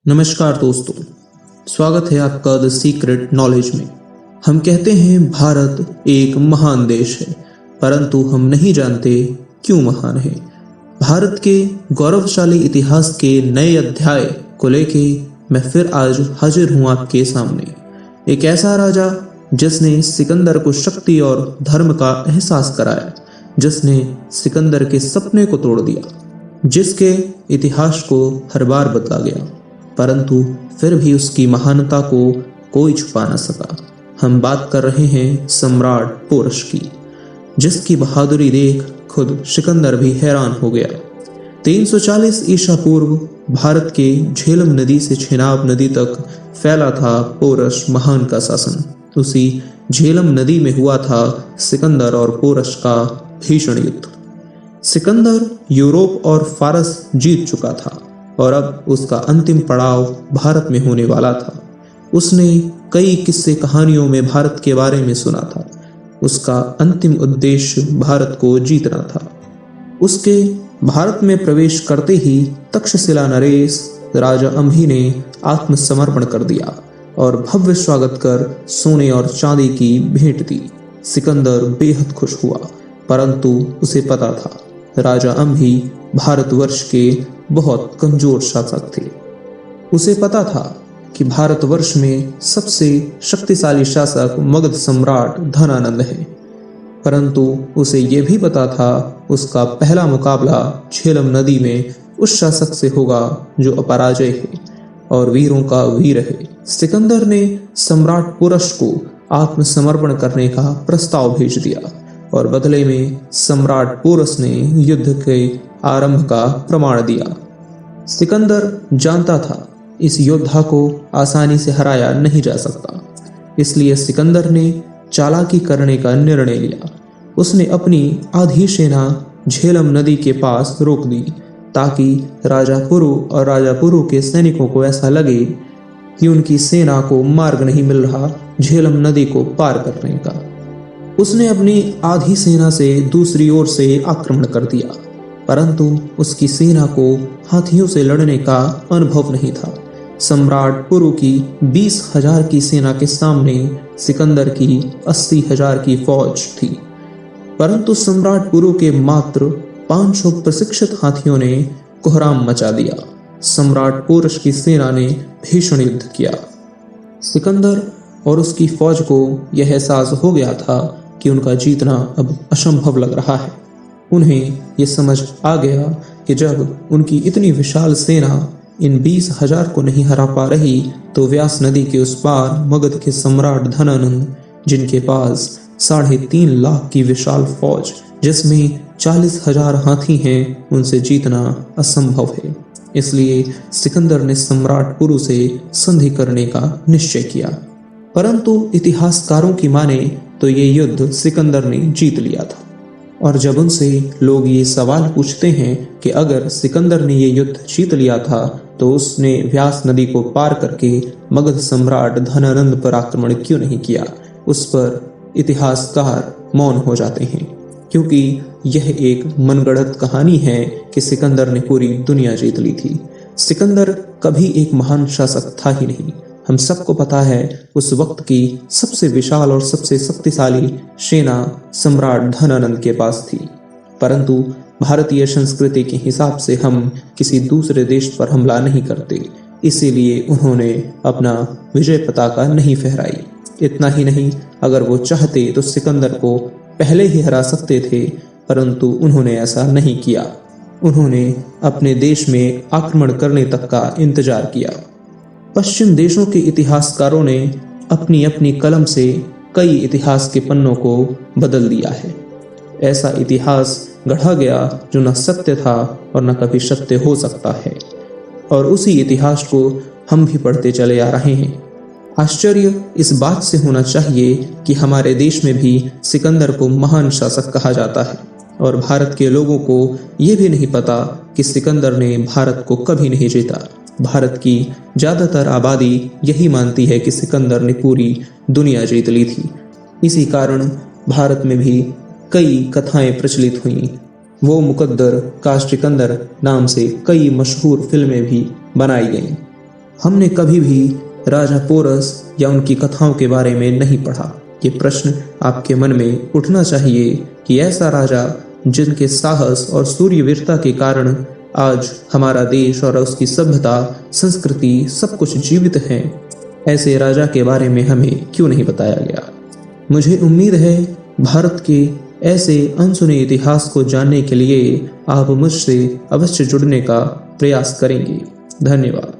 नमस्कार दोस्तों, स्वागत है आपका द सीक्रेट नॉलेज में। हम कहते हैं भारत एक महान देश है, परंतु हम नहीं जानते क्यों महान है। भारत के गौरवशाली इतिहास के नए अध्याय को लेके मैं फिर आज हाजिर हूँ आपके सामने। एक ऐसा राजा जिसने सिकंदर को शक्ति और धर्म का एहसास कराया, जिसने सिकंदर के सपने को तोड़ दिया, जिसके इतिहास को हर बार बदला गया, परंतु फिर भी उसकी महानता को कोई छुपा न सका। हम बात कर रहे हैं सम्राट पोरस की, जिसकी बहादुरी देख खुद सिकंदर भी हैरान हो गया। 340 ईसा पूर्व भारत के झेलम नदी से चेनाब नदी तक फैला था पोरस महान का शासन। उसी झेलम नदी में हुआ था सिकंदर और पोरस का भीषण युद्ध। सिकंदर यूरोप और फारस जीत चुका था और अब उसका अंतिम पड़ाव भारत में होने वाला था। उसने कई किस्से कहानियों में भारत के बारे में सुना था। उसका अंतिम उद्देश्य भारत को जीतना था। उसके भारत में प्रवेश करते ही तक्षशिला नरेश राजा अम्भी ने आत्मसमर्पण कर दिया और भव्य स्वागत कर सोने और चांदी की भेंट दी। सिकंदर बेहद खुश हुआ, परंतु उसे पता था राजा अम्भी भारतवर्ष के बहुत कमजोर शासक थे। उसे पता था कि भारतवर्ष में सबसे शक्तिशाली शासक मगध सम्राट धनानंद है, परंतु उसे यह भी पता था उसका पहला मुकाबला झेलम नदी में उस शासक से होगा जो अपराजय है और वीरों का वीर है। सिकंदर ने सम्राट पोरस को आत्मसमर्पण करने का प्रस्ताव भेज दिया और बदले में सम्राट पोरस ने युद्ध के आरंभ का प्रमाण दिया। सिकंदर जानता था इस योद्धा को आसानी से हराया नहीं जा सकता, इसलिए सिकंदर ने चालाकी करने का निर्णय लिया। उसने अपनी आधी सेना झेलम नदी के पास रोक दी ताकि राजा पुरु और राजा पुरु के सैनिकों को ऐसा लगे कि उनकी सेना को मार्ग नहीं मिल रहा झेलम नदी को पार करने का। उसने अपनी आधी सेना से दूसरी ओर से आक्रमण कर दिया, परंतु उसकी सेना को हाथियों से लड़ने का अनुभव नहीं था। सम्राट पुरु की 20,000 की सेना के सामने सिकंदर की 80,000 की फौज थी, परंतु सम्राट पुरु के मात्र 500 प्रशिक्षित हाथियों ने कोहराम मचा दिया। सम्राट पोरस की सेना ने भीषण युद्ध किया। सिकंदर और उसकी फौज को यह एहसास हो गया था कि उनका जीतना अब असंभव लग रहा है। उन्हें यह समझ आ गया कि जब उनकी इतनी विशाल सेना इन 20,000 को नहीं हरा पा रही, तो व्यास नदी के उस पार मगध के सम्राट धनानंद, जिनके पास 3.5 लाख की विशाल फौज जिसमें 40,000 हाथी हैं, उनसे जीतना असंभव है। इसलिए सिकंदर ने सम्राट पुरु से संधि करने का निश्चय किया, परंतु इतिहासकारों की माने तो ये युद्ध सिकंदर ने जीत लिया था। और जब उनसे लोग ये सवाल पूछते हैं कि अगर सिकंदर ने ये युद्ध जीत लिया था तो उसने व्यास नदी को पार करके मगध सम्राट धनानंद पर आक्रमण क्यों नहीं किया, उस पर इतिहासकार मौन हो जाते हैं, क्योंकि यह एक मनगढ़ंत कहानी है कि सिकंदर ने पूरी दुनिया जीत ली थी। सिकंदर कभी एक महान शासक था ही नहीं। हम सबको पता है उस वक्त की सबसे विशाल और सबसे शक्तिशाली सेना सम्राट धनानंद के पास थी, परंतु भारतीय संस्कृति के हिसाब से हम किसी दूसरे देश पर हमला नहीं करते, इसीलिए उन्होंने अपना विजय पताका नहीं फहराई। इतना ही नहीं, अगर वो चाहते तो सिकंदर को पहले ही हरा सकते थे, परंतु उन्होंने ऐसा नहीं किया। उन्होंने अपने देश में आक्रमण करने तक का इंतजार किया। पश्चिम देशों के इतिहासकारों ने अपनी अपनी कलम से कई इतिहास के पन्नों को बदल दिया है। ऐसा इतिहास गढ़ा गया जो न सत्य था और न कभी सत्य हो सकता है, और उसी इतिहास को हम भी पढ़ते चले आ रहे हैं। आश्चर्य इस बात से होना चाहिए कि हमारे देश में भी सिकंदर को महान शासक कहा जाता है, और भारत के लोगों को ये भी नहीं पता कि सिकंदर ने भारत को कभी नहीं जीता। भारत की ज्यादातर आबादी यही मानती है कि सिकंदर ने पूरी दुनिया जीत ली थी। इसी कारण भारत में भी कई कथाएं प्रचलित हुई। वो मुकद्दर का सिकंदर नाम से कई मशहूर फिल्में भी बनाई गईं। हमने कभी भी राजा पोरस या उनकी कथाओं के बारे में नहीं पढ़ा। ये प्रश्न आपके मन में उठना चाहिए कि ऐसा राजा जिनके साहस और सूर्यवीरता के कारण आज हमारा देश और उसकी सभ्यता, संस्कृति सब कुछ जीवित है, ऐसे राजा के बारे में हमें क्यों नहीं बताया गया। मुझे उम्मीद है भारत के ऐसे अनसुने इतिहास को जानने के लिए आप मुझसे अवश्य जुड़ने का प्रयास करेंगे। धन्यवाद।